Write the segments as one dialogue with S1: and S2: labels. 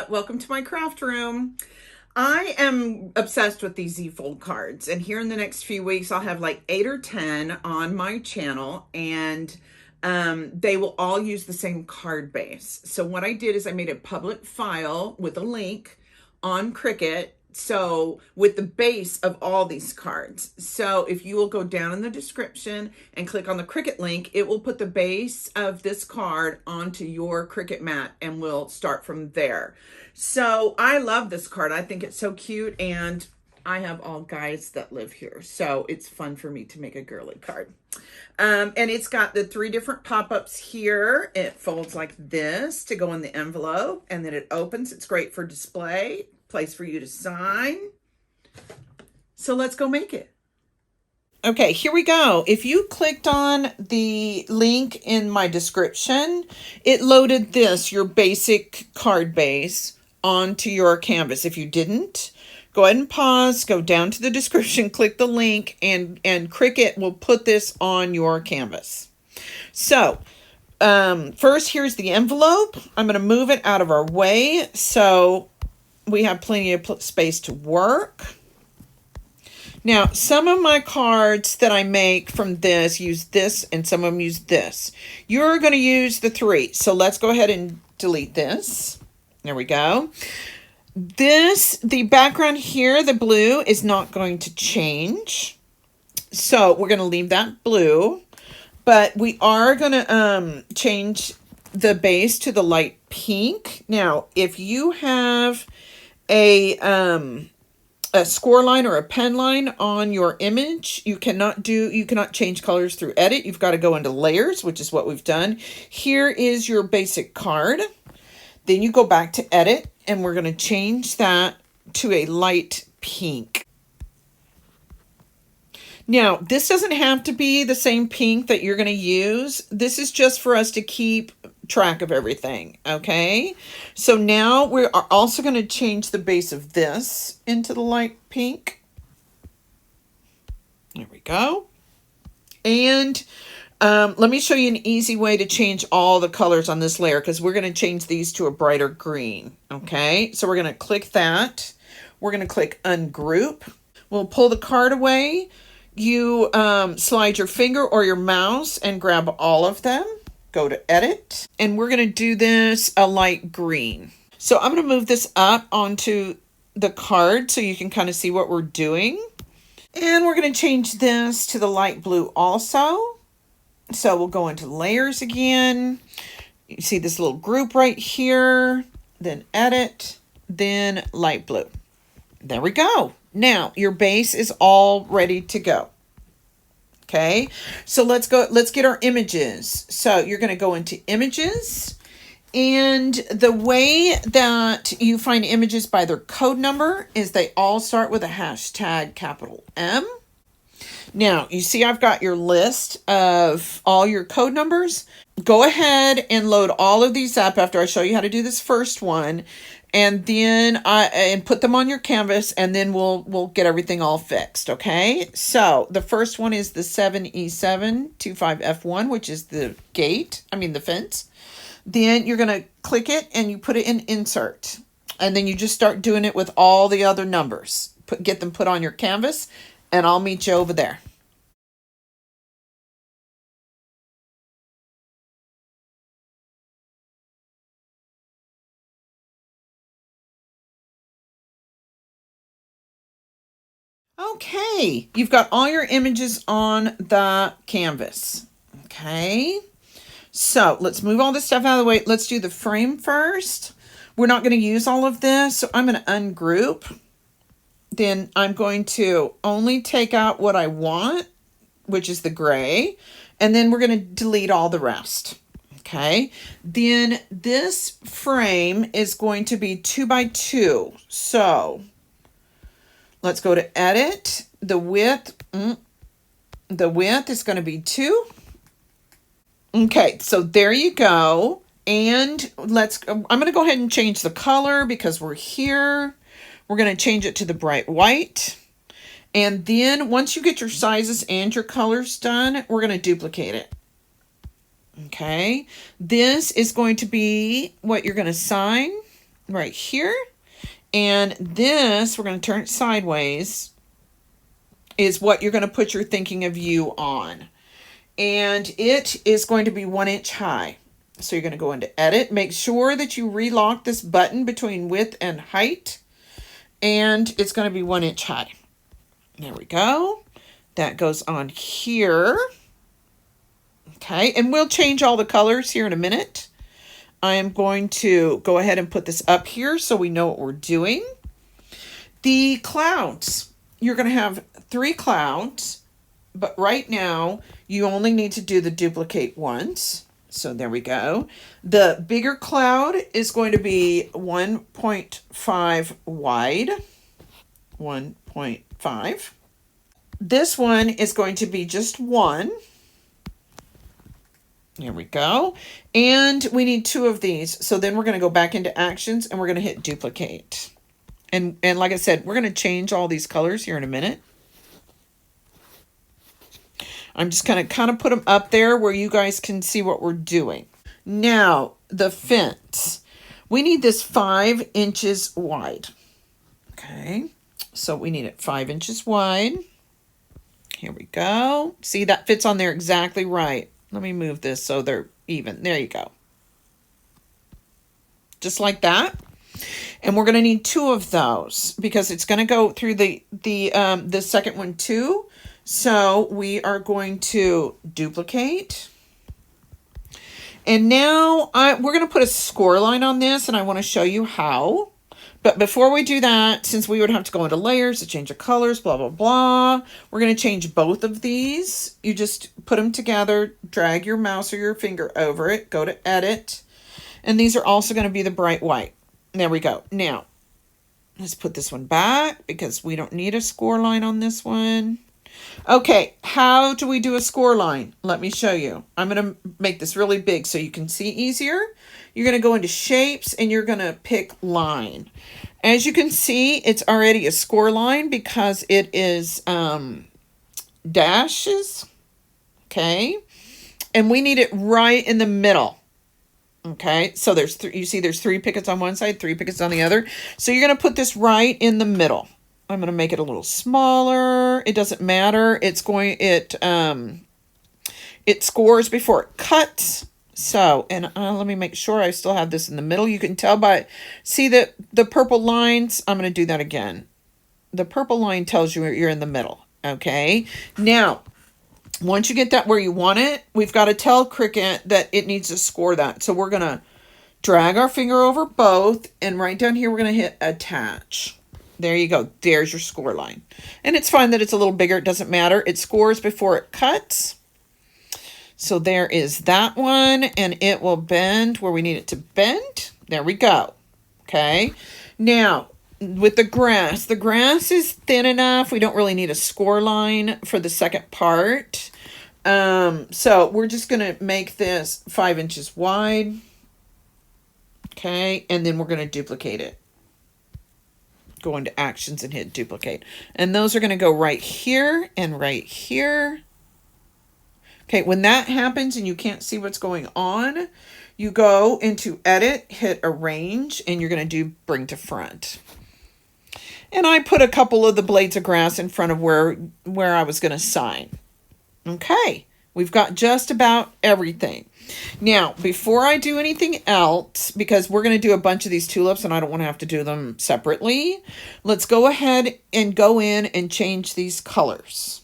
S1: Welcome to my craft room. I am obsessed with these Z-fold cards, and here in the next few weeks I'll have like 8 or 10 on my channel, and they will all use the same card base. So what I did is I made a public file with a link on Cricut, so with the base of all these cards. So if you will go down in the description and click on the Cricut link, it will put the base of this card onto your Cricut mat, and we'll start from there. So I love this card. I think it's so cute, and I have all guys that live here, so it's fun for me to make a girly card. And it's got the 3 different pop-ups here. It folds like this to go in the envelope, and then it opens. It's great for display, place for you to sign. So let's go make it. Okay, here we go. If you clicked on the link in my description, it loaded this, your basic card base, onto your canvas. If you didn't, go ahead and pause, go down to the description, click the link, and Cricut will put this on your canvas. So first, here's the envelope. I'm going to move it out of our way so we have plenty of space to work. Now, some of my cards that I make from this use this, and some of them use this. You're going to use the 3. So let's go ahead and delete this. There we go. The background here, the blue, is not going to change. So we're going to leave that blue. But we are going to change the base to the light pink. Now, if you have a score line or a pen line on your image, you cannot change colors through edit. You've got to go into layers, which is what we've done. Here is your basic card. Then you go back to edit, and we're going to change that to a light pink. Now, this doesn't have to be the same pink that you're going to use. This is just for us to keep track of everything, okay? So now we are also going to change the base of this into the light pink. There we go. And let me show you an easy way to change all the colors on this layer, because we're going to change these to a brighter green, okay? So we're going to click that. We're going to click ungroup. We'll pull the card away. You slide your finger or your mouse and grab all of them. Go to edit, and we're going to do this a light green. So I'm going to move this up onto the card so you can kind of see what we're doing. And we're going to change this to the light blue also. So we'll go into layers again. You see this little group right here, then edit, then light blue. There we go. Now your base is all ready to go. Okay, so let's get our images. So you're going to go into images, and the way that you find images by their code number is they all start with a hashtag capital M. Now, you see I've got your list of all your code numbers. Go ahead and load all of these up after I show you how to do this first one, and then and put them on your canvas, and then we'll get everything all fixed, okay? So the first one is the 7E725F1, which is the the fence. Then you're going to click it and you put it in insert, and then you just start doing it with all the other numbers. Get them put on your canvas, and I'll meet you over there. Okay, you've got all your images on the canvas. Okay, so let's move all this stuff out of the way. Let's do the frame first. We're not going to use all of this, so I'm going to ungroup. Then I'm going to only take out what I want, which is the gray, and then we're going to delete all the rest. Okay, then this frame is going to be 2 by 2. So let's go to edit. The width is going to be 2. Okay, so there you go. And I'm going to go ahead and change the color because we're here. We're going to change it to the bright white. And then once you get your sizes and your colors done, we're going to duplicate it. Okay, this is going to be what you're going to sign. right here. And this, we're going to turn it sideways, is what you're going to put your thinking of you on. And it is going to be 1 inch high. So you're going to go into edit. Make sure that you relock this button between width and height. And it's going to be 1 inch high. There we go. That goes on here. Okay, and we'll change all the colors here in a minute. I am going to go ahead and put this up here so we know what we're doing. The clouds, you're going to have 3 clouds, but right now you only need to do the duplicate once. So there we go. The bigger cloud is going to be 1.5 wide. 1.5. This one is going to be just 1. There we go. And we need 2 of these. So then we're going to go back into actions and we're going to hit duplicate. And like I said, we're going to change all these colors here in a minute. I'm just going to kind of put them up there where you guys can see what we're doing. Now, the fence. We need this 5 inches wide. Okay. So we need it 5 inches wide. Here we go. See, that fits on there exactly right. Let me move this so they're even. There you go. Just like that. And we're going to need 2 of those because it's going to go through the second one too. So we are going to duplicate. And now we're going to put a score line on this, and I want to show you how. But before we do that, since we would have to go into layers to change the colors, blah, blah, blah, we're going to change both of these. You just put them together, drag your mouse or your finger over it, go to edit. And these are also going to be the bright white. There we go. Now, let's put this one back because we don't need a score line on this one. Okay, how do we do a score line? Let me show you. I'm going to make this really big so you can see easier. You're going to go into shapes and you're going to pick line. As you can see, it's already a score line because it is dashes. Okay, and we need it right in the middle. Okay, so there's you see there's 3 pickets on one side, 3 pickets on the other. So you're going to put this right in the middle. I'm going to make it a little smaller. It doesn't matter. It scores before it cuts. So, and let me make sure I still have this in the middle. You can tell by, see the purple lines. I'm going to do that again. The purple line tells you you're in the middle. Okay. Now, once you get that where you want it, we've got to tell Cricut that it needs to score that. So we're going to drag our finger over both, and right down here, we're going to hit attach. There you go. There's your score line. And it's fine that it's a little bigger. It doesn't matter. It scores before it cuts. So there is that one. And it will bend where we need it to bend. There we go. Okay. Now, with the grass is thin enough. We don't really need a score line for the second part. So we're just going to make this 5 inches wide. Okay. And then we're going to duplicate it. Go into actions and hit duplicate. And those are going to go right here and right here. Okay, when that happens and you can't see what's going on, you go into edit, hit arrange, and you're going to do bring to front. And I put a couple of the blades of grass in front of where I was going to sign. Okay, we've got just about everything. Now, before I do anything else, because we're going to do a bunch of these tulips and I don't want to have to do them separately, let's go ahead and go in and change these colors.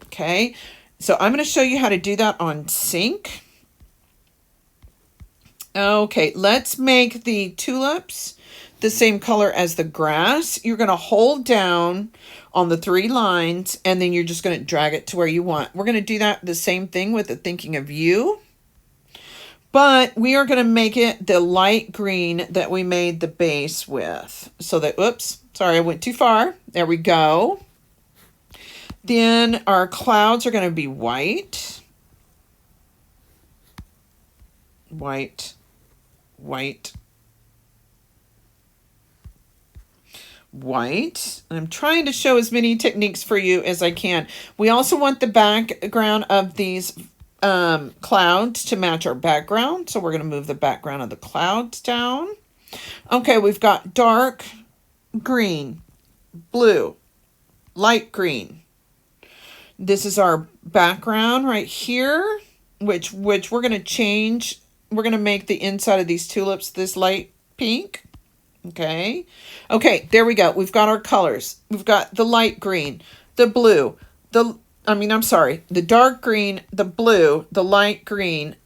S1: Okay, so I'm going to show you how to do that on sync. Okay, let's make the tulips the same color as the grass. You're going to hold down on the 3 lines and then you're just going to drag it to where you want. We're going to do that the same thing with the thinking of you. But we are going to make it the light green that we made the base with. So that, oops, sorry, I went too far. There we go. Then our clouds are going to be white. White. White. White. I'm trying to show as many techniques for you as I can. We also want the background of these clouds to match our background. So we're going to move the background of the clouds down. Okay, we've got dark green, blue, light green. This is our background right here, which we're going to change. We're going to make the inside of these tulips this light pink. Okay. Okay, there we go. We've got our colors. We've got the light green, the blue, the dark green, the blue, the light green,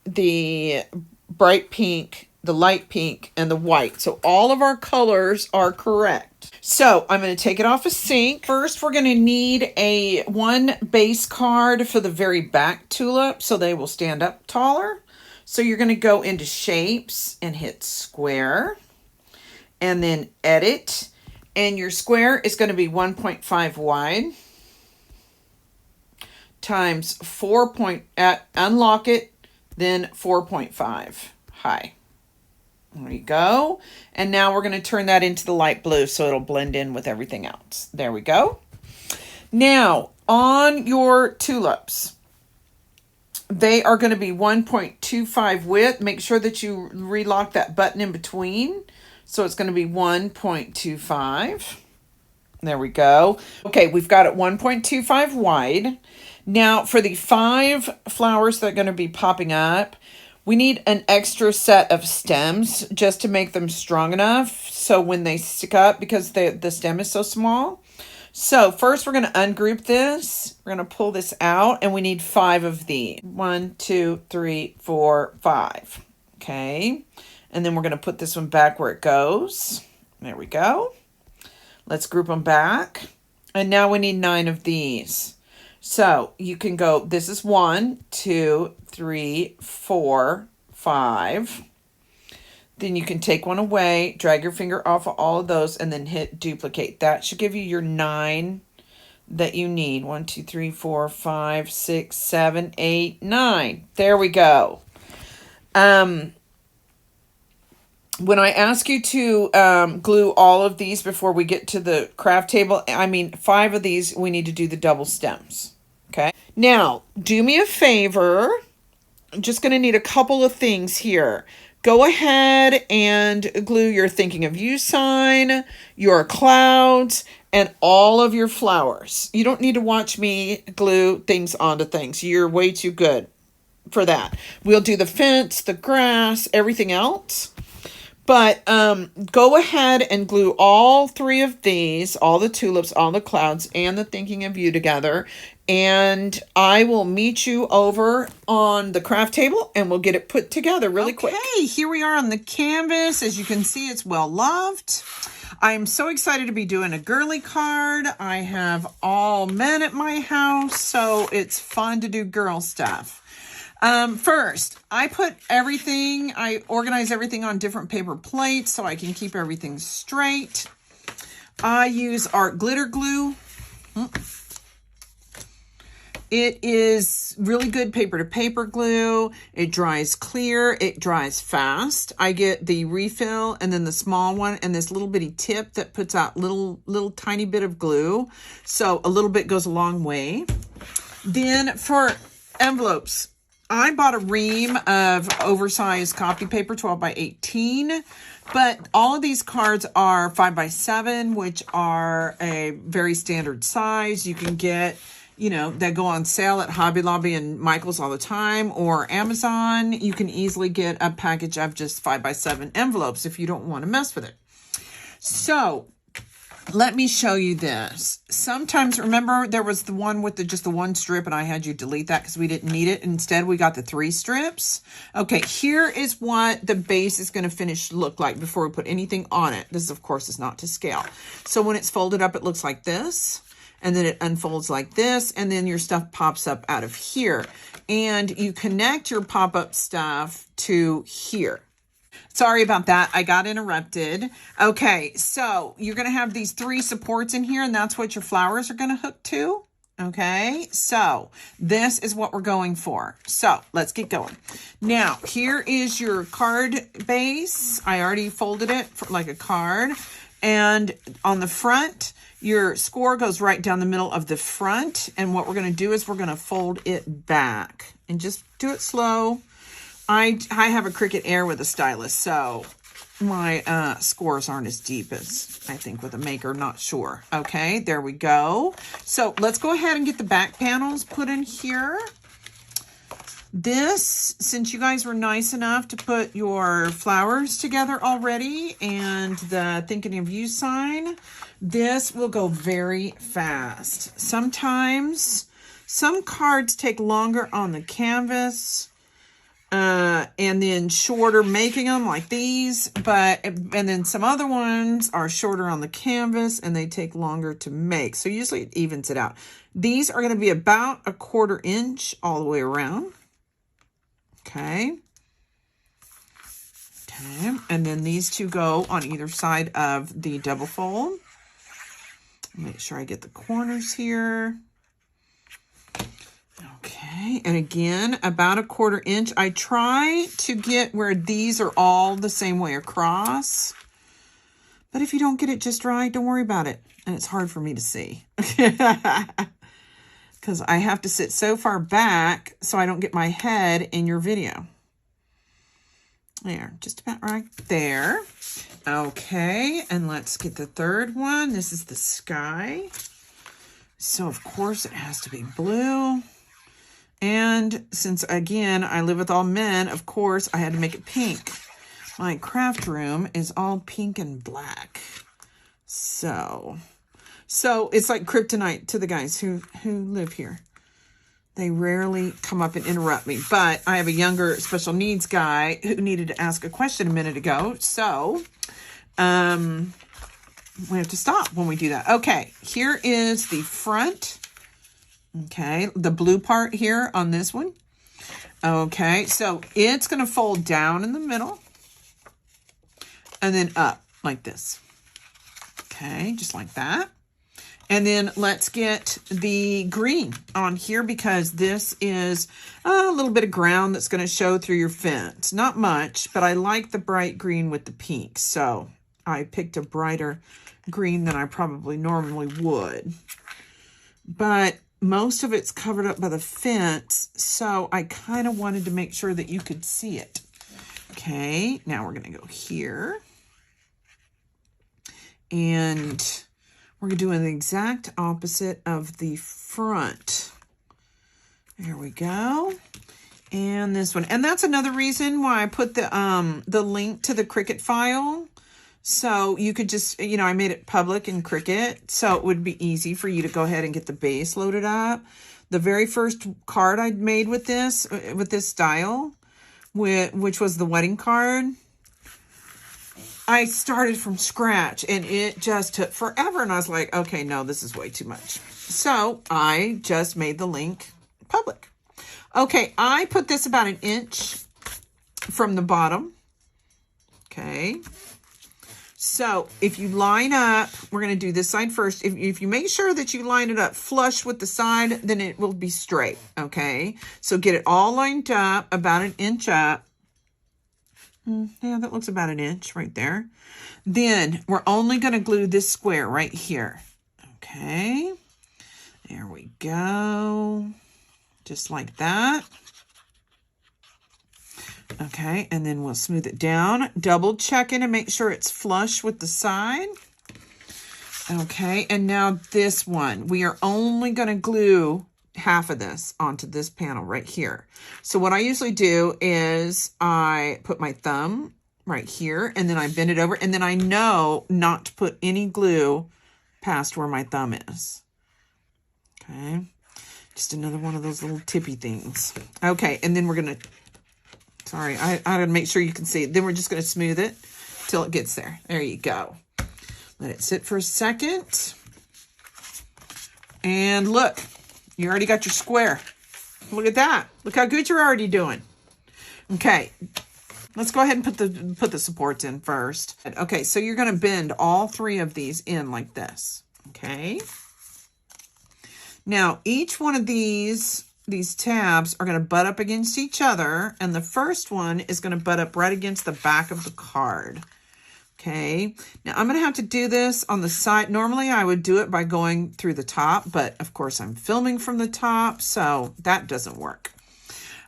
S1: the bright pink, the light pink, and the white. So all of our colors are correct. So I'm going to take it off a sink. First, we're going to need one base card for the very back tulip so they will stand up taller. So you're going to go into shapes and hit square and then edit. And your square is going to be 1.5 wide times unlock it, then 4.5 high. There you go. And now we're going to turn that into the light blue so it'll blend in with everything else. There we go. Now, on your tulips, they are going to be 1.25 width. Make sure that you relock that button in between. So it's going to be 1.25. There we go. Okay, we've got it 1.25 wide. Now, for the 5 flowers that are going to be popping up, we need an extra set of stems just to make them strong enough so when they stick up, because the stem is so small. So first we're going to ungroup this. We're going to pull this out, and we need 5 of these. 1, 2, 3, 4, 5. Okay. And then we're going to put this one back where it goes. There we go. Let's group them back. And now we need 9 of these. So you can go, this is 1, 2, 3, 4, 5. Then you can take one away, drag your finger off of all of those, and then hit duplicate. That should give you your 9 that you need. 1, 2, 3, 4, 5, 6, 7, 8, 9. There we go. When I ask you to glue all of these before we get to the craft table, 5 of these, we need to do the double stems. Okay. Now, do me a favor. I'm just going to need a couple of things here. Go ahead and glue your thinking of you sign, your clouds, and all of your flowers. You don't need to watch me glue things onto things. You're way too good for that. We'll do the fence, the grass, everything else. But go ahead and glue all 3 of these, all the tulips, all the clouds, and the thinking of you together. And I will meet you over on the craft table, and we'll get it put together really quick. Okay, here we are on the canvas. As you can see, it's well loved. I'm so excited to be doing a girly card. I have all men at my house, so it's fun to do girl stuff. First, I organize everything on different paper plates so I can keep everything straight. I use art glitter glue. It is really good paper-to-paper glue. It dries clear. It dries fast. I get the refill and then the small one and this little bitty tip that puts out little tiny bit of glue. So a little bit goes a long way. Then for envelopes, I bought a ream of oversized copy paper, 12 by 18, but all of these cards are 5 by 7, which are a very standard size. You can get, they go on sale at Hobby Lobby and Michael's all the time, or Amazon. You can easily get a package of just 5 by 7 envelopes if you don't want to mess with it. So let me show you this. Sometimes, remember, there was the one with just the 1 strip, and I had you delete that because we didn't need it. Instead, we got the 3 strips. Okay, here is what the base is going to look like before we put anything on it. This, of course, is not to scale. So when it's folded up, it looks like this, and then it unfolds like this, and then your stuff pops up out of here. And you connect your pop-up stuff to here. Sorry about that. I got interrupted. Okay, so you're going to have these 3 supports in here, and that's what your flowers are going to hook to. Okay, so this is what we're going for. So let's get going. Now, here is your card base. I already folded it like a card. And on the front, your score goes right down the middle of the front. And what we're going to do is we're going to fold it back. And just do it slow. I have a Cricut Air with a stylus, so scores aren't as deep as I think with a maker, not sure. Okay, there we go. So let's go ahead and get the back panels put in here. This, since you guys were nice enough to put your flowers together already and the thinking of you sign, this will go very fast. Sometimes some cards take longer on the canvas and then shorter making them like these, and then some other ones are shorter on the canvas and they take longer to make. So usually it evens it out. These are going to be about 1/4 inch all the way around. Okay. Okay. And then these two go on either side of the double fold. Make sure I get the corners here. Okay. And again, about 1/4 inch. I try to get where these are all the same way across. But if you don't get it just right, don't worry about it. And it's hard for me to see. Because I have to sit so far back so I don't get my head in your video. There, just about right there. Okay, and let's get the third one. This is the sky. So, of course, it has to be blue. And since, again, I live with all men, of course, I had to make it pink. My craft room is all pink and black. So it's like kryptonite to the guys who live here. They rarely come up and interrupt me. But I have a younger special needs guy who needed to ask a question a minute ago. So we have to stop when we do that. Okay, here is the front. Okay, the blue part here on this one. Okay, so it's going to fold down in the middle and then up like this. Okay, just like that. And then let's get the green on here because this is a little bit of ground that's going to show through your fence. Not much, but I like the bright green with the pink. So I picked a brighter green than I probably normally would. But most of it's covered up by the fence, so I kind of wanted to make sure that you could see it. Okay, now we're going to go here. And we're doing the exact opposite of the front. There we go. And this one. And that's another reason why I put the link to the Cricut file. So you could just, I made it public in Cricut, so it would be easy for you to go ahead and get the base loaded up. The very first card I made with this style, which was the wedding card, I started from scratch and it just took forever. And I was like, okay, no, this is way too much. So I just made the link public. Okay, I put this about 1 inch from the bottom. Okay. So if you line up, we're going to do this side first. If you make sure that you line it up flush with the side, then it will be straight. Okay. So get it all lined up about 1 inch up. Yeah, that looks about 1 inch right there. Then we're only going to glue this square right here. Okay. There we go. Just like that. Okay, and then we'll smooth it down. Double check it and make sure it's flush with the side. Okay, and now this one. We are only going to glue half of this onto this panel right here. So what I usually do is I put my thumb right here, and then I bend it over, and then I know not to put any glue past where my thumb is. Okay, just another one of those little tippy things. Okay, and then we're going to... Sorry, I gotta make sure you can see it. Then we're just gonna smooth it till it gets there. There you go. Let it sit for a second. And look, you already got your square. Look at that. Look how good you're already doing. Okay, let's go ahead and put the supports in first. Okay, so you're gonna bend all 3 of these in like this. Okay. Now, each one of these tabs are going to butt up against each other, and the first one is going to butt up right against the back of the card. Okay, now I'm going to have to do this on the side. Normally I would do it by going through the top, but of course I'm filming from the top, so that doesn't work.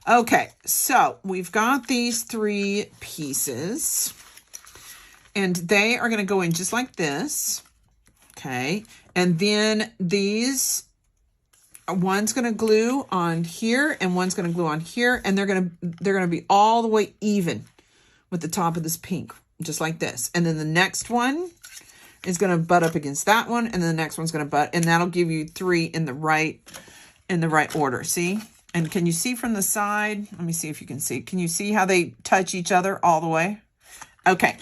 S1: Okay, so we've got these 3 pieces. And they are going to go in just like this. Okay. And then these, one's going to glue on here and one's going to glue on here. And they're going to be all the way even with the top of this pink, just like this. And then the next one is going to butt up against that one. And then the next one's going to butt, and that'll give you 3 in the right order. See? And can you see from the side? Let me see if you can see. Can you see how they touch each other all the way? Okay.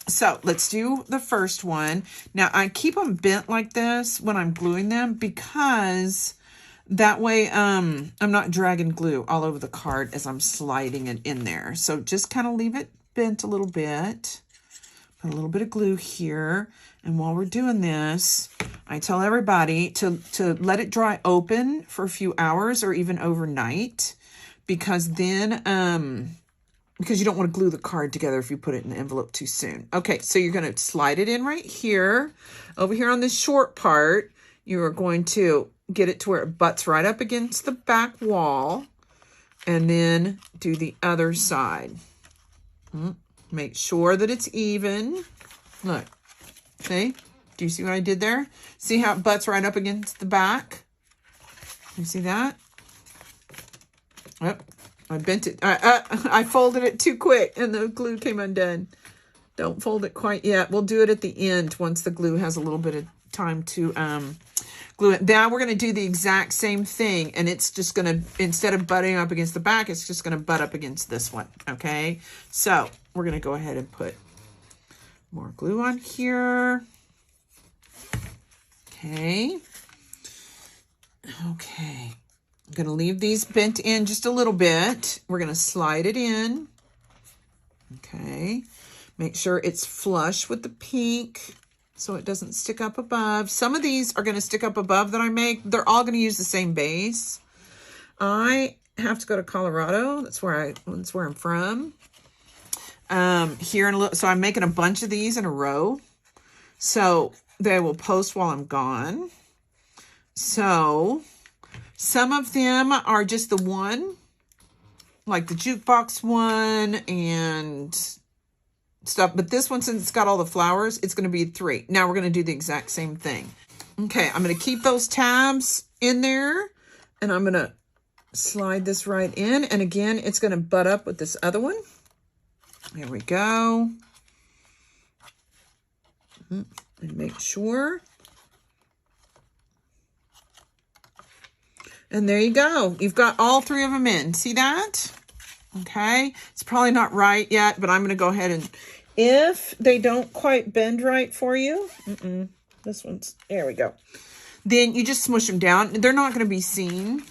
S1: So let's do the first one. Now I keep them bent like this when I'm gluing them because that way I'm not dragging glue all over the card as I'm sliding it in there. So just kind of leave it bent a little bit. Put a little bit of glue here. And while we're doing this, I tell everybody to let it dry open for a few hours or even overnight, because then because you don't want to glue the card together if you put it in the envelope too soon. Okay, so you're going to slide it in right here. Over here on this short part, you are going to get it to where it butts right up against the back wall. And then do the other side. Make sure that it's even. Look, see? Do you see what I did there? See how it butts right up against the back? You see that? Oh. I bent it. I folded it too quick and the glue came undone. Don't fold it quite yet. We'll do it at the end once the glue has a little bit of time to glue it. Now we're going to do the exact same thing, and it's just going to, instead of butting up against the back, it's just going to butt up against this one. Okay. So we're going to go ahead and put more glue on here. Okay. Okay. I'm going to leave these bent in just a little bit. We're going to slide it in. Okay. Make sure it's flush with the pink so it doesn't stick up above. Some of these are going to stick up above that I make. They're all going to use the same base. I have to go to Colorado. That's where I'm from. Here in a little, so I'm making a bunch of these in a row. So they will post while I'm gone. So some of them are just the one, like the jukebox one and stuff. But this one, since it's got all the flowers, it's going to be 3. Now we're going to do the exact same thing. Okay, I'm going to keep those tabs in there. And I'm going to slide this right in. And again, it's going to butt up with this other one. There we go. And make sure. And there you go. You've got all 3 of them in. See that? Okay. It's probably not right yet, but I'm going to go ahead and, if they don't quite bend right for you, this one's, there we go. Then you just smush them down. They're not going to be seen.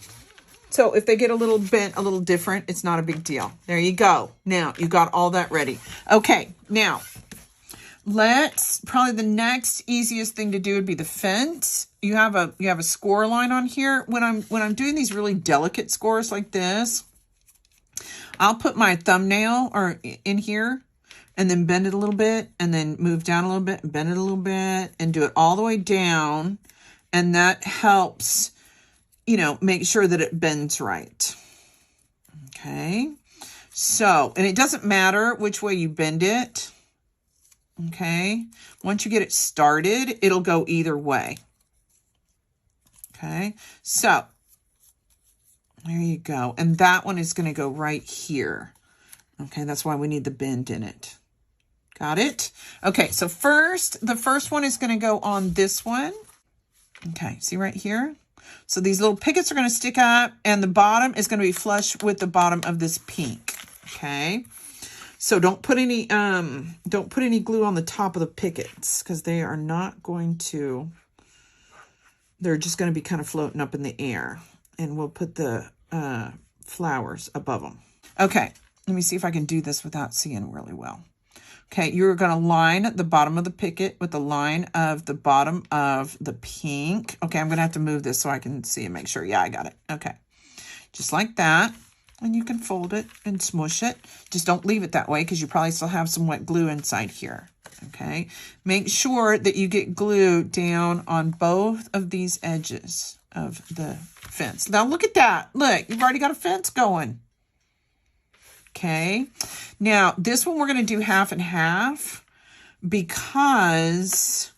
S1: So if they get a little bent, a little different, it's not a big deal. There you go. Now you got all that ready. Okay. Now probably the next easiest thing to do would be the fence. You have a score line on here. When I'm doing these really delicate scores like this, I'll put my thumbnail in here and then bend it a little bit and then move down a little bit and bend it a little bit and do it all the way down. And that helps, make sure that it bends right. Okay. So, and it doesn't matter which way you bend it. Okay. Once you get it started, it'll go either way. Okay. So there you go. And that one is going to go right here. Okay. That's why we need the bend in it. Got it? Okay. So the first one is going to go on this one. Okay. See right here? So these little pickets are going to stick up and the bottom is going to be flush with the bottom of this pink. Okay. So don't put any glue on the top of the pickets because they are not going to, they're just going to be kind of floating up in the air, and we'll put the flowers above them. Okay. Let me see if I can do this without seeing really well. Okay. You're going to line the bottom of the picket with the line of the bottom of the pink. Okay. I'm going to have to move this so I can see and make sure. Yeah, I got it. Okay. Just like that. And you can fold it and smush it. Just don't leave it that way because you probably still have some wet glue inside here. Okay. Make sure that you get glue down on both of these edges of the fence. Now look at that. Look, you've already got a fence going. Okay. Now this one we're going to do half and half because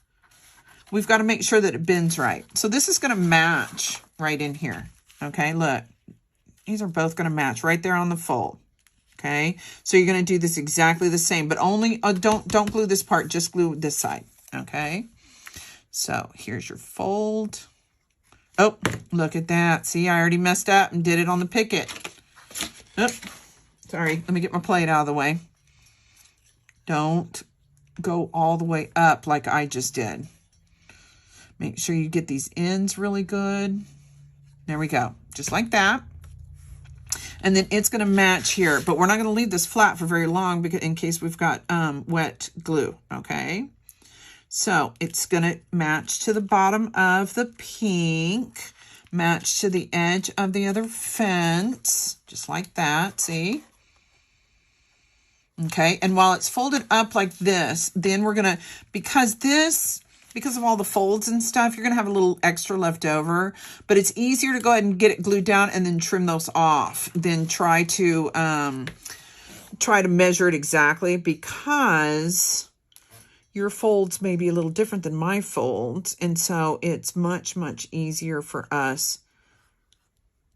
S1: we've got to make sure that it bends right. So this is going to match right in here. Okay, look. These are both going to match right there on the fold. Okay, so you're going to do this exactly the same, but only, don't glue this part, just glue this side. Okay, so here's your fold. Oh, look at that. See, I already messed up and did it on the picket. Oh, sorry. Let me get my plate out of the way. Don't go all the way up like I just did. Make sure you get these ends really good. There we go. Just like that. And then it's going to match here, but we're not going to leave this flat for very long because in case we've got wet glue, okay? So it's going to match to the bottom of the pink, match to the edge of the other fence, just like that, see? Okay, and while it's folded up like this, then we're going to, because of all the folds and stuff, you're going to have a little extra left over, but it's easier to go ahead and get it glued down and then trim those off than try to measure it exactly, because your folds may be a little different than my folds. And so it's much, much easier for us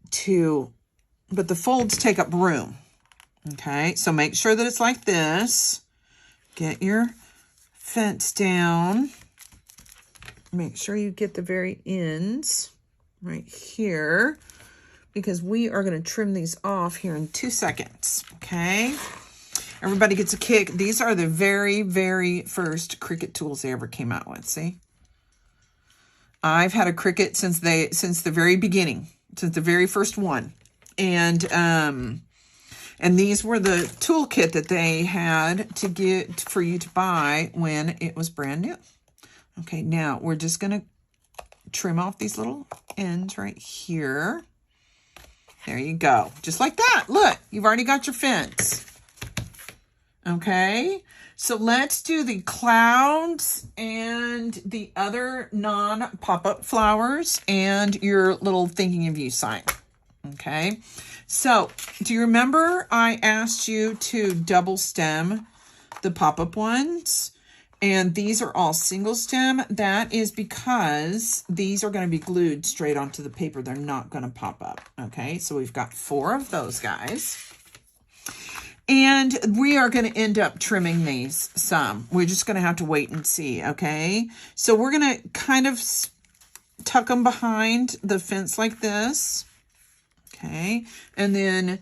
S1: to, but the folds take up room. Okay, so make sure that it's like this. Get your fence down. Make sure you get the very ends right here, because we are going to trim these off here in 2 seconds. Okay, everybody gets a kick. These are the very, very first Cricut tools they ever came out with. See, I've had a Cricut since the very beginning, since the very first one, and these were the toolkit that they had to get for you to buy when it was brand new. Okay, now we're just going to trim off these little ends right here. There you go. Just like that. Look, you've already got your fence. Okay, so let's do the clouds and the other non-pop-up flowers and your little thinking of you sign. Okay, so do you remember I asked you to double stem the pop-up ones? And these are all single stem. That is because these are going to be glued straight onto the paper. They're not going to pop up. Okay, so we've got 4 of those guys. And we are going to end up trimming these some. We're just going to have to wait and see, okay? So we're going to kind of tuck them behind the fence like this. Okay, and then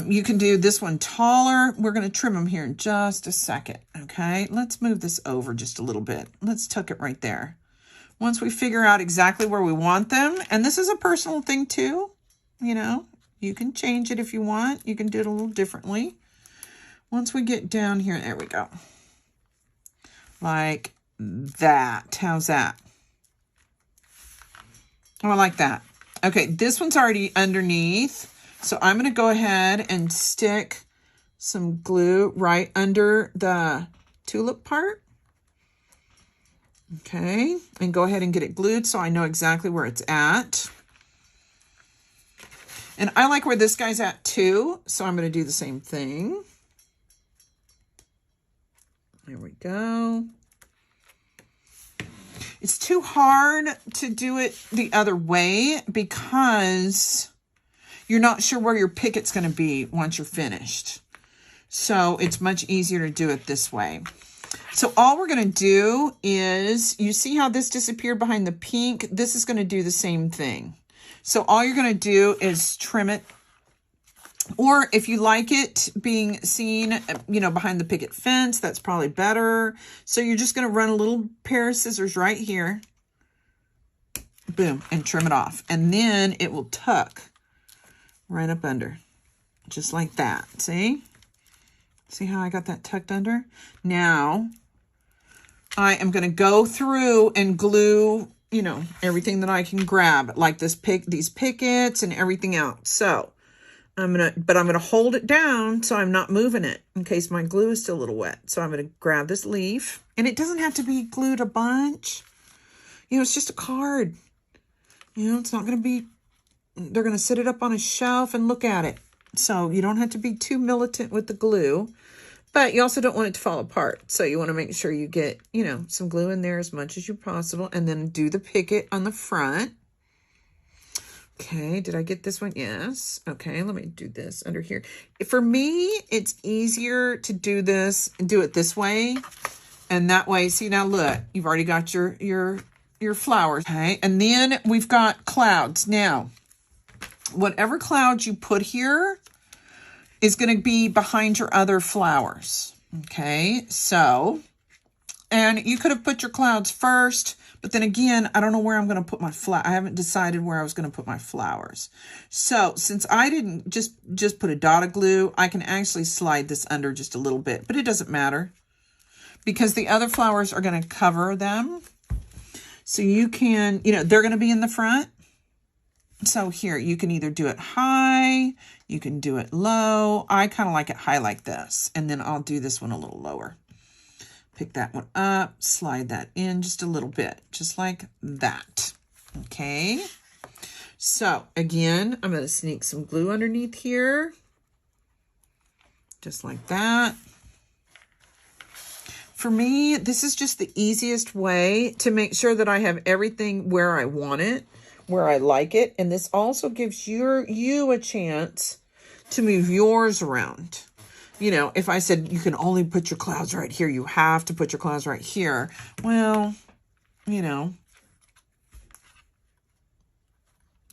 S1: you can do this one taller. We're going to trim them here in just a second, okay? Let's move this over just a little bit. Let's tuck it right there. Once we figure out exactly where we want them, and this is a personal thing too, you know, you can change it if you want. You can do it a little differently. Once we get down here, there we go. Like that. How's that? Oh, I like that. Okay, this one's already underneath. So I'm going to go ahead and stick some glue right under the tulip part. Okay, and go ahead and get it glued so I know exactly where it's at. And I like where this guy's at too, so I'm going to do the same thing. There we go. It's too hard to do it the other way because you're not sure where your picket's going to be once you're finished. So it's much easier to do it this way. So all we're going to do is, you see how this disappeared behind the pink? This is going to do the same thing. So all you're going to do is trim it. Or if you like it being seen, you know, behind the picket fence, that's probably better. So you're just going to run a little pair of scissors right here. Boom, and trim it off. And then it will tuck right up under, just like that. See? See how I got that tucked under? Now, I am going to go through and glue, you know, everything that I can grab, like these pickets and everything else. So, I'm going to hold it down so I'm not moving it in case my glue is still a little wet. So I'm going to grab this leaf, and it doesn't have to be glued a bunch. You know, it's just a card. You know, it's not going to be, they're going to sit it up on a shelf and look at it. So you don't have to be too militant with the glue. But you also don't want it to fall apart. So you want to make sure you get, you know, some glue in there as much as you possible. And then do the picket on the front. Okay, did I get this one? Yes. Okay, let me do this under here. For me, it's easier to do this and do it this way. And that way, see now look, you've already got your flowers. Okay, and then we've got clouds. Now, whatever clouds you put here is going to be behind your other flowers. Okay, so, and you could have put your clouds first, but then again, I don't know where I'm going to put my I haven't decided where I was going to put my flowers. So since I didn't just put a dot of glue, I can actually slide this under just a little bit, but it doesn't matter because the other flowers are going to cover them. So you can, you know, they're going to be in the front. So here, you can either do it high, you can do it low. I kind of like it high like this. And then I'll do this one a little lower. Pick that one up, slide that in just a little bit, just like that. Okay. So again, I'm going to sneak some glue underneath here. Just like that. For me, this is just the easiest way to make sure that I have everything where I want it, where I like it. And this also gives you a chance to move yours around. You know, if I said you can only put your clouds right here, you have to put your clouds right here. Well, you know,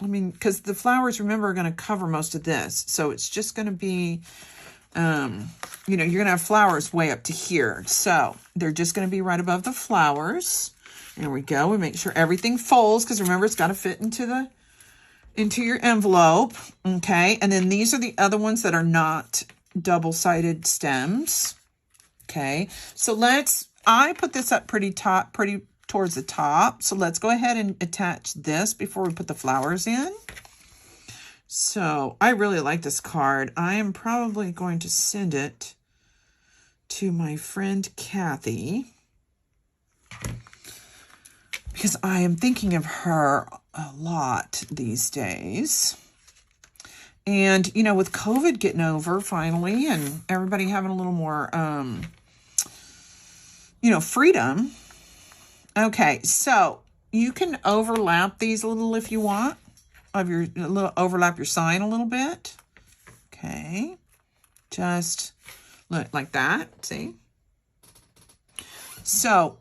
S1: I mean, because the flowers, remember, are going to cover most of this. So it's just going to be, you know, you're going to have flowers way up to here. So they're just going to be right above the flowers. There we go. We make sure everything folds because remember, it's got to fit into your envelope. Okay. And then these are the other ones that are not double-sided stems. Okay. So I put this up pretty towards the top. So let's go ahead and attach this before we put the flowers in. So I really like this card. I am probably going to send it to my friend Kathy because I am thinking of her a lot these days. And, you know, with COVID getting over finally and everybody having a little more, you know, freedom. Okay, so you can overlap these a little if you want. Overlap your sign a little bit. Okay, just look like that. See? So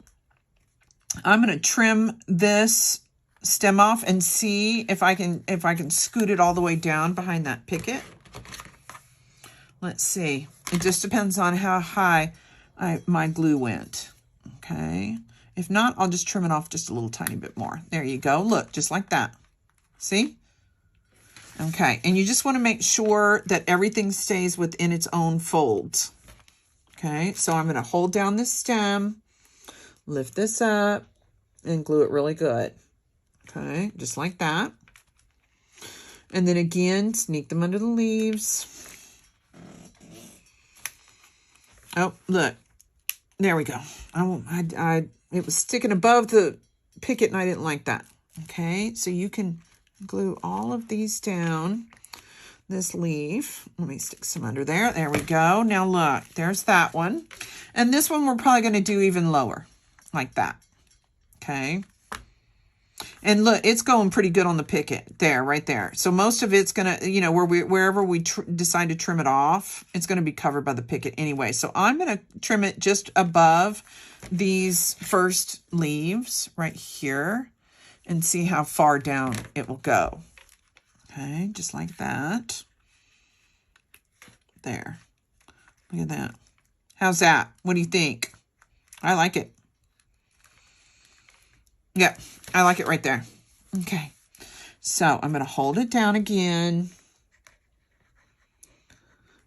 S1: I'm going to trim this stem off and see if I can scoot it all the way down behind that picket. Let's see. It just depends on how high my glue went. Okay. If not, I'll just trim it off just a little tiny bit more. There you go. Look, just like that. See? Okay. And you just want to make sure that everything stays within its own folds. Okay. So I'm going to hold down this stem, lift this up, and glue it really good. Okay, just like that. And then again, sneak them under the leaves. Oh, look. There we go. It was sticking above the picket and I didn't like that. Okay, so you can glue all of these down this leaf. Let me stick some under there. There we go. Now look, there's that one. And this one we're probably going to do even lower, like that. Okay. And look, it's going pretty good on the picket there, right there. So most of it's going to, you know, wherever we decide to trim it off, it's going to be covered by the picket anyway. So I'm going to trim it just above these first leaves right here and see how far down it will go. Okay, just like that. There. Look at that. How's that? What do you think? I like it. Yeah, I like it right there. Okay, so I'm going to hold it down again.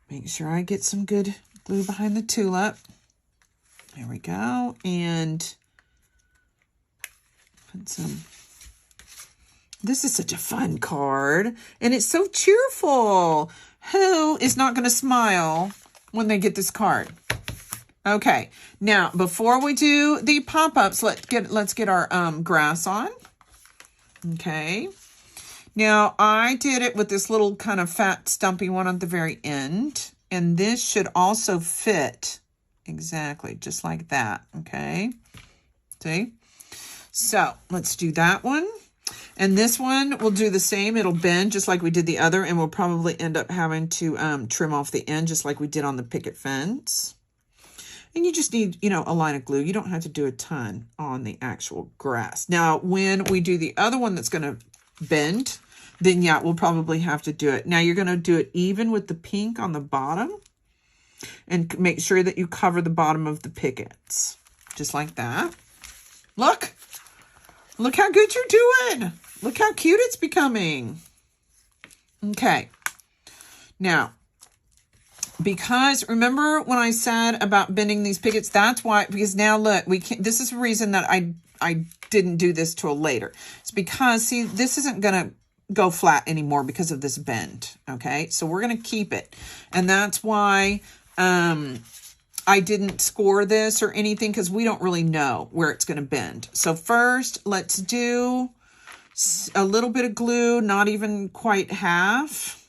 S1: Make sure I get some good glue behind the tulip. There we go. And put some. This is such a fun card. And it's so cheerful. Who is not going to smile when they get this card? Okay, now before we do the pop-ups, let's get our grass on. Okay, now I did it with this little kind of fat stumpy one at the very end, and this should also fit Exactly, just like that, okay? See? So let's do that one. And this one we'll do the same. It'll bend just like we did the other, and we'll probably end up having to trim off the end just like we did on the picket fence. And you just need, you know, a line of glue. You don't have to do a ton on the actual grass. Now, when we do the other one that's going to bend, then yeah, we'll probably have to do it. Now, you're going to do it even with the pink on the bottom, and make sure that you cover the bottom of the pickets, just like that. Look. Look how good you're doing. Look how cute it's becoming. Okay. Now, because remember when I said about bending these pickets, that's why, because now look, we can't, this is the reason that I didn't do this till later. It's because, see, this isn't going to go flat anymore because of this bend. Okay. So we're going to keep it. And that's why, I didn't score this or anything because we don't really know where it's going to bend. So first, let's do a little bit of glue, not even quite half.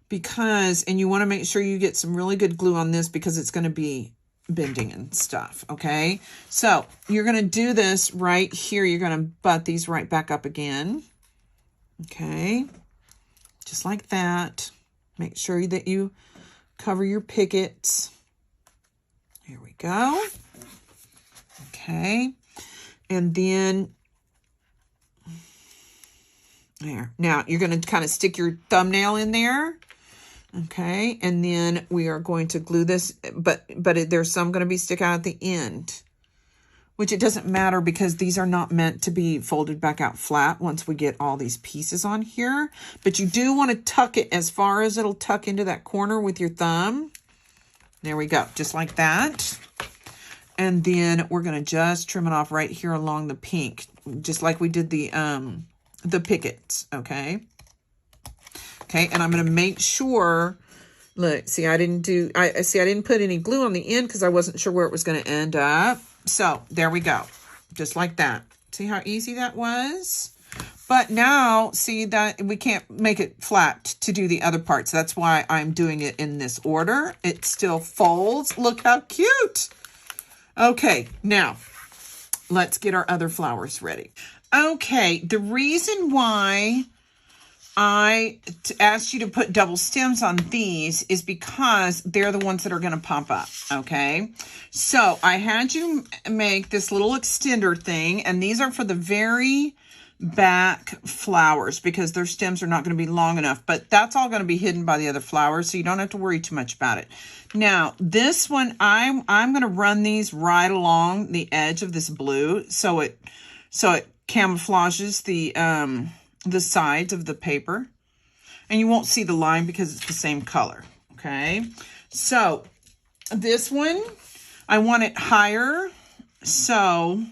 S1: Because, and you want to make sure you get some really good glue on this because it's going to be bending and stuff, okay? So you're going to do this right here. You're going to butt these right back up again, okay? Just like that. Make sure that you cover your pickets. Here we go. Okay. And then there. Now you're going to kind of stick your thumbnail in there. Okay. And then we are going to glue this, but there's some going to be stick out at the end, which it doesn't matter because these are not meant to be folded back out flat once we get all these pieces on here. But you do want to tuck it as far as it'll tuck into that corner with your thumb. There we go, just like that. And then we're going to just trim it off right here along the pink, just like we did the pickets, okay? Okay, and I'm going to make sure, look, see, I didn't put any glue on the end because I wasn't sure where it was going to end up. So there we go, just like that. See how easy that was? But now, see that we can't make it flat to do the other parts. That's why I'm doing it in this order. It still folds. Look how cute. Okay, now let's get our other flowers ready. Okay, the reason why I asked you to put double stems on these is because they're the ones that are going to pop up, okay? So I had you make this little extender thing, and these are for the very back flowers because their stems are not going to be long enough, but that's all going to be hidden by the other flowers, so you don't have to worry too much about it. Now, this one, I'm going to run these right along the edge of this blue so it camouflages the sides of the paper, and you won't see the line because it's the same color. Okay, so this one I want it higher, so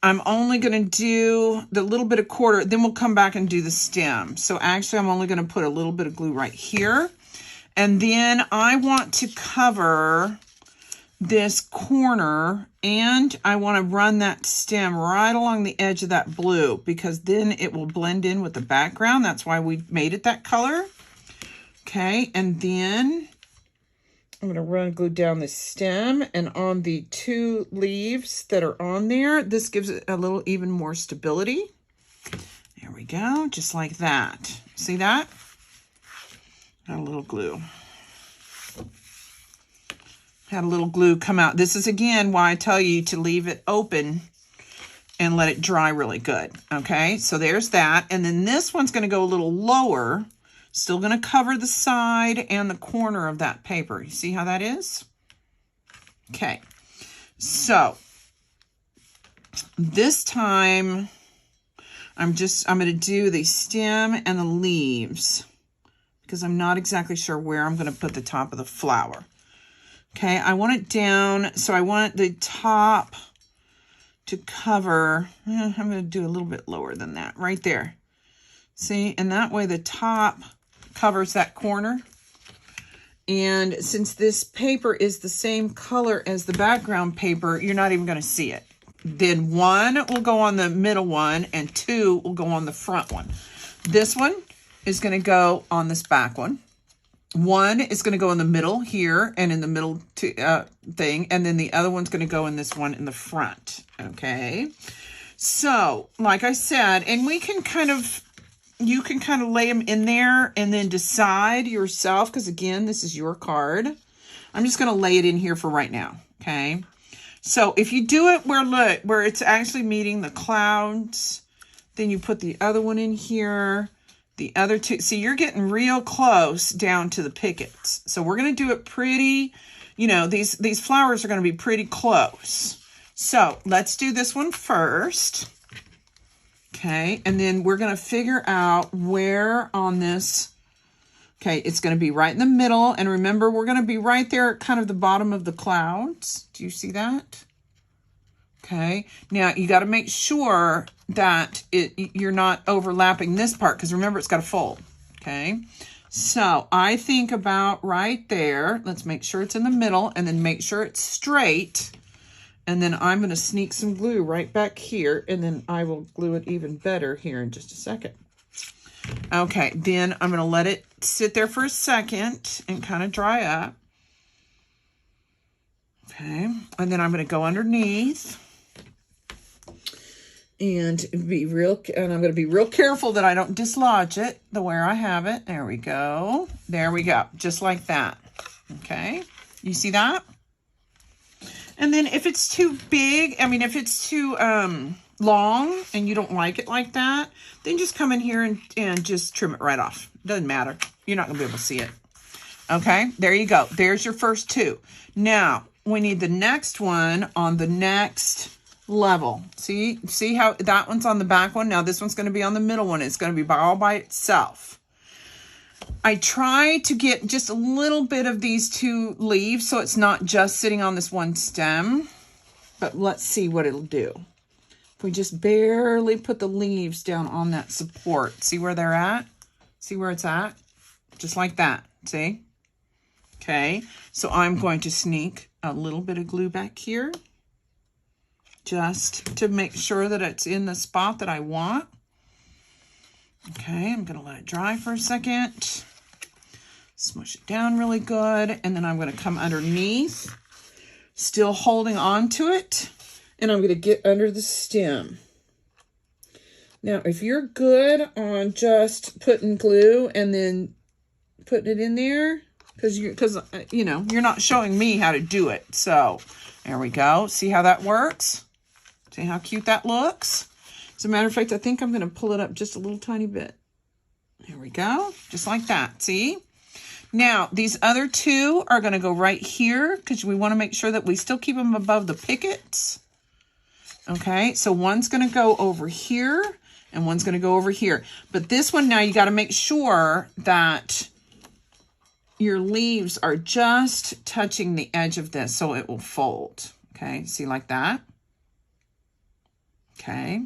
S1: I'm only going to do the little bit of quarter, then we'll come back and do the stem. So actually I'm only going to put a little bit of glue right here, and then I want to cover this corner, and I want to run that stem right along the edge of that blue because then it will blend in with the background. That's why we made it that color. Okay, and then I'm going to run glue down the stem and on the two leaves that are on there. This gives it a little even more stability. There we go, just like that. See that? Got a little glue. Had a little glue come out. This is again why I tell you to leave it open and let it dry really good. Okay, so there's that. And then this one's going to go a little lower. Still going to cover the side and the corner of that paper. You see how that is? Okay, so this time I'm going to do the stem and the leaves because I'm not exactly sure where I'm going to put the top of the flower. Okay, I want it down, so I want the top to cover, I'm going to do a little bit lower than that, right there. See, and that way the top covers that corner. And since this paper is the same color as the background paper, you're not even going to see it. Then one will go on the middle one, and two will go on the front one. This one is going to go on this back one. One is going to go in the middle here and in the middle thing. And then the other one's going to go in this one in the front. Okay. So like I said, and we can kind of, you can kind of lay them in there and then decide yourself. Because again, this is your card. I'm just going to lay it in here for right now. Okay. So if you do it where, look, where it's actually meeting the clouds, then you put the other one in here. The other two, see, you're getting real close down to the pickets. So we're going to do it pretty, you know, these flowers are going to be pretty close. So let's do this one first. Okay, and then we're going to figure out where on this, okay, it's going to be right in the middle. And remember, we're going to be right there at kind of the bottom of the clouds. Do you see that? Okay, now you got to make sure that you're not overlapping this part, because remember, it's got to fold. Okay, so I think about right there. Let's make sure it's in the middle and then make sure it's straight. And then I'm going to sneak some glue right back here, and then I will glue it even better here in just a second. Okay, then I'm going to let it sit there for a second and kind of dry up. Okay, and then I'm going to go underneath. And I'm going to be real careful that I don't dislodge it the way I have it. There we go. There we go. Just like that. Okay. You see that? And then if it's too big, I mean, if it's too long and you don't like it like that, then just come in here and just trim it right off. Doesn't matter. You're not going to be able to see it. Okay. There you go. There's your first two. Now, we need the next one on the next level. See how that one's on the back one? Now this one's going to be on the middle one. It's going to be all by itself. I try to get just a little bit of these two leaves so it's not just sitting on this one stem, but let's see what it'll do. If we just barely put the leaves down on that support, see where they're at? See where it's at? Just like that, see? Okay, so I'm going to sneak a little bit of glue back here, just to make sure that it's in the spot that I want. Okay, I'm going to let it dry for a second. Smush it down really good. And then I'm going to come underneath, still holding on to it. And I'm going to get under the stem. Now, if you're good on just putting glue and then putting it in there, because you know, you're not showing me how to do it. So there we go. See how that works? See how cute that looks? As a matter of fact, I think I'm going to pull it up just a little tiny bit. There we go. Just like that. See? Now, these other two are going to go right here because we want to make sure that we still keep them above the pickets. Okay, so one's going to go over here and one's going to go over here. But this one now, you got to make sure that your leaves are just touching the edge of this so it will fold. Okay, see like that? Okay,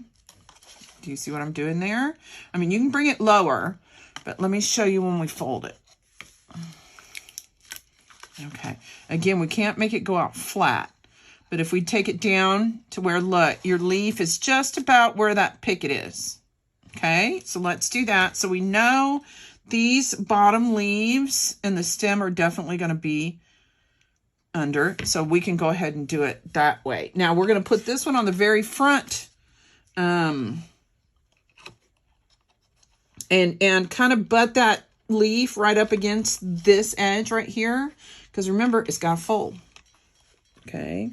S1: do you see what I'm doing there? I mean, you can bring it lower, but let me show you when we fold it. Okay, again, we can't make it go out flat, but if we take it down to where, look, your leaf is just about where that picket is. Okay, so let's do that. So we know these bottom leaves and the stem are definitely going to be under, so we can go ahead and do it that way. Now we're going to put this one on the very front and kind of butt that leaf right up against this edge right here, because remember, it's got to fold. Okay,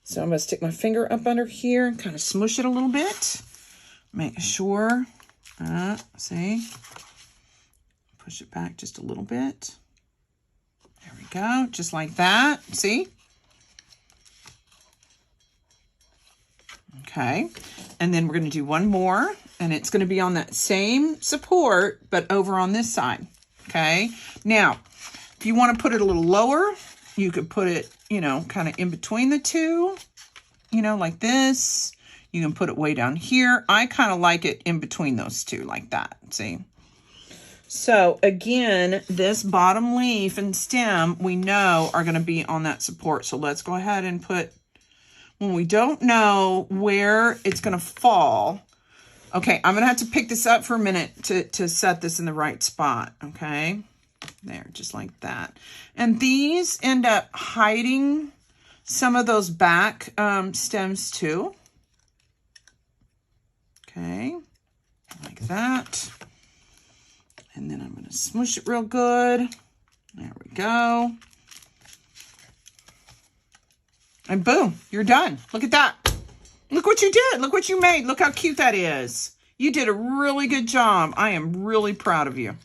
S1: so I'm going to stick my finger up under here and kind of smush it a little bit, make sure, see, push it back just a little bit. There we go, just like that, see? Okay, and then we're going to do one more, and it's going to be on that same support, but over on this side. Okay, now, if you want to put it a little lower, you could put it, you know, kind of in between the two, you know, like this. You can put it way down here. I kind of like it in between those two, like that, see? So, again, this bottom leaf and stem, we know are going to be on that support. So, let's go ahead and put, when we don't know where it's going to fall. Okay, I'm going to have to pick this up for a minute to set this in the right spot, okay? There, just like that. And these end up hiding some of those back stems too. Okay, like that. And then I'm going to smoosh it real good. There we go. And boom, you're done. Look at that. Look what you did. Look what you made. Look how cute that is. You did a really good job. I am really proud of you.